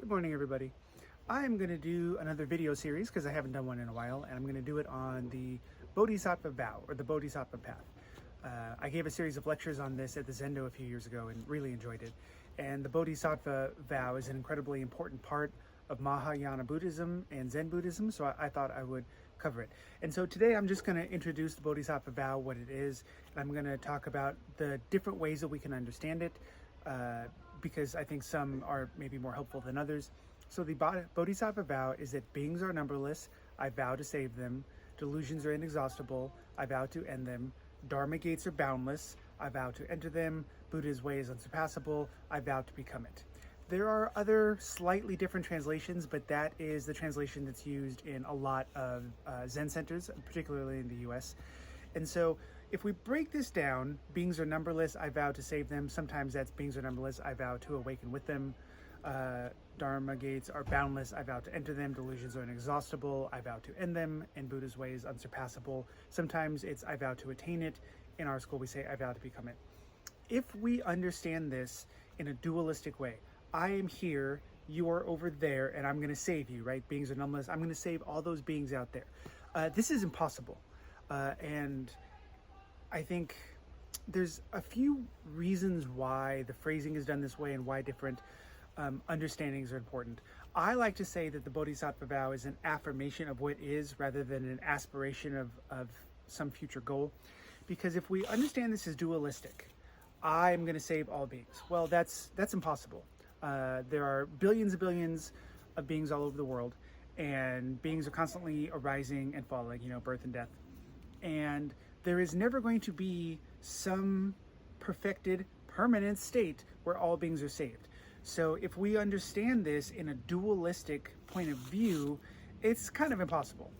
Good morning, everybody. I'm going to do another video series because I haven't done one in a while, and I'm going to do it on the bodhisattva vow, or the bodhisattva path. I gave a series of lectures on this at the Zendo a few years ago and really enjoyed it. And the bodhisattva vow is an incredibly important part of Mahayana Buddhism and Zen Buddhism, so I thought I would cover it. And so today I'm just going to introduce the bodhisattva vow, what it is, and I'm going to talk about the different ways that we can understand it, because I think some are maybe more helpful than others. So the bodhisattva vow is that beings are numberless, I vow to save them. Delusions are inexhaustible, I vow to end them. Dharma gates are boundless, I vow to enter them. Buddha's way is unsurpassable, I vow to become it. There are other slightly different translations, but that is the translation that's used in a lot of Zen centers, particularly in the US. And so if we break this down, beings are numberless, I vow to save them. Sometimes that's beings are numberless, I vow to awaken with them. Dharma gates are boundless, I vow to enter them. Delusions are inexhaustible, I vow to end them. And Buddha's way is unsurpassable. Sometimes it's I vow to attain it. In our school we say I vow to become it. If we understand this in a dualistic way, I am here, you are over there, and I'm going to save you, right? Beings are numberless, I'm going to save all those beings out there. This is impossible. And I think there's a few reasons why the phrasing is done this way and why different understandings are important. I like to say that the bodhisattva vow is an affirmation of what is rather than an aspiration of some future goal. Because if we understand this as dualistic, I'm going to save all beings. Well, that's impossible. There are billions and billions of beings all over the world, and beings are constantly arising and falling, birth and death. And there is never going to be some perfected, permanent state where all beings are saved. So if we understand this in a dualistic point of view, it's kind of impossible.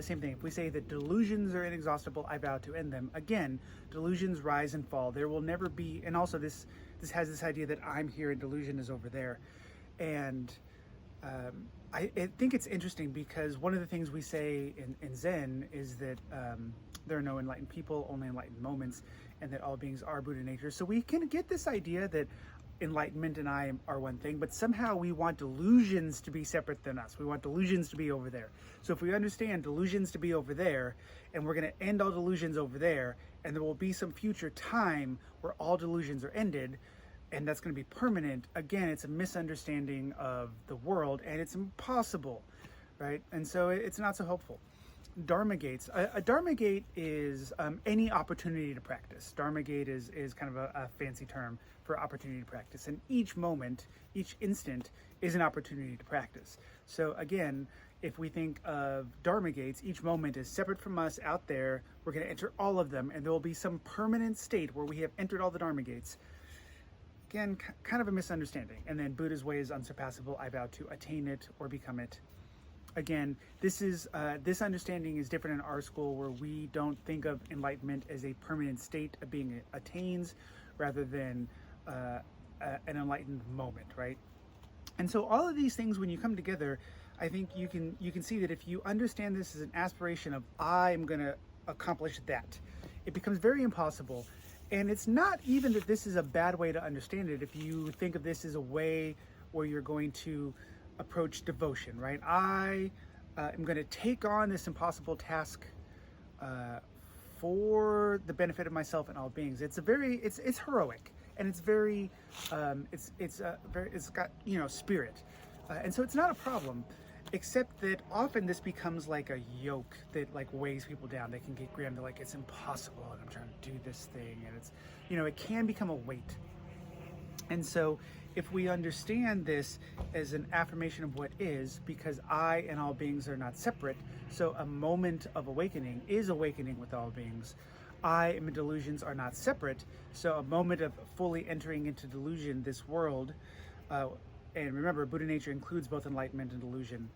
Same thing, if we say that delusions are inexhaustible, I vow to end them. Again, delusions rise and fall. There will never be, and also this has this idea that I'm here and delusion is over there. And I think it's interesting because one of the things we say in Zen is that there are no enlightened people, only enlightened moments, and that all beings are Buddha nature. So we can get this idea that enlightenment and I are one thing, but somehow we want delusions to be separate than us. We want delusions to be over there. So if we understand delusions to be over there, and we're going to end all delusions over there, and there will be some future time where all delusions are ended, and that's going to be permanent, again, it's a misunderstanding of the world, and it's impossible, right? And so it's not so helpful. Dharma gates. A Dharma gate is any opportunity to practice. Dharma gate is kind of a fancy term for opportunity to practice. And each moment, each instant is an opportunity to practice. So again, if we think of Dharma gates, each moment is separate from us out there. We're going to enter all of them, and there will be some permanent state where we have entered all the Dharma gates. Again, kind of a misunderstanding. And then Buddha's way is unsurpassable. I vow to attain it or become it. Again, this understanding is different in our school, where we don't think of enlightenment as a permanent state of being attains, rather than an enlightened moment, right? And so all of these things, when you come together, I think you can see that if you understand this as an aspiration of I'm going to accomplish that, it becomes very impossible. And it's not even that this is a bad way to understand it. If you think of this as a way where you're going to approach devotion, right? I am going to take on this impossible task for the benefit of myself and all beings. It's heroic, and it's very it's got spirit, and so it's not a problem. Except that often this becomes like a yoke that like weighs people down. They can get grim. They're like, it's impossible, and I'm trying to do this thing, and it's it can become a weight. And so if we understand this as an affirmation of what is, because I and all beings are not separate, so a moment of awakening is awakening with all beings. I and delusions are not separate, so a moment of fully entering into delusion, this world, and remember, Buddha nature includes both enlightenment and delusion,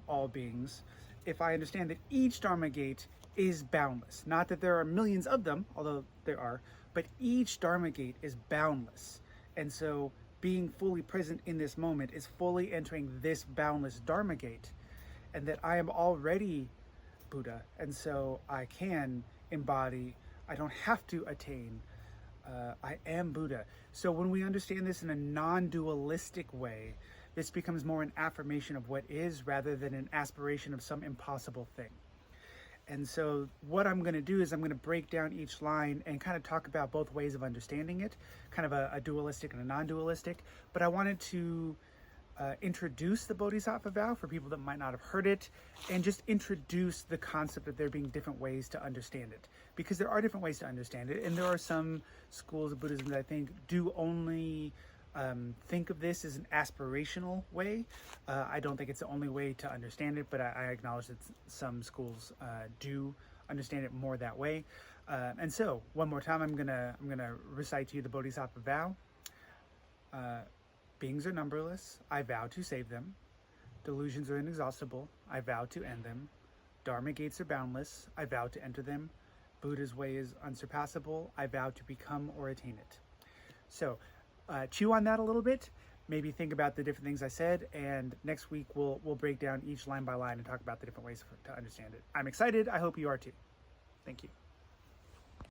all beings. If I understand that each Dharma gate is boundless, not that there are millions of them, although there are, but each Dharma gate is boundless. And so being fully present in this moment is fully entering this boundless Dharma gate, and that I am already Buddha. And so I can embody, I don't have to attain, I am Buddha. So when we understand this in a non-dualistic way, this becomes more an affirmation of what is rather than an aspiration of some impossible thing. And so what I'm going to do is I'm going to break down each line and kind of talk about both ways of understanding it, kind of a dualistic and a non-dualistic. But I wanted to introduce the bodhisattva vow for people that might not have heard it, and just introduce the concept of there being different ways to understand it, because there are different ways to understand it. And there are some schools of Buddhism that I think do only think of this as an aspirational way. I don't think it's the only way to understand it, but I acknowledge that some schools do understand it more that way. And so, one more time, I'm gonna recite to you the Bodhisattva vow. Beings are numberless. I vow to save them. Delusions are inexhaustible. I vow to end them. Dharma gates are boundless. I vow to enter them. Buddha's way is unsurpassable. I vow to become or attain it. So, chew on that a little bit, maybe think about the different things I said, and next week we'll break down each line by line and talk about the different ways to understand it. I'm excited. I hope you are too. Thank you.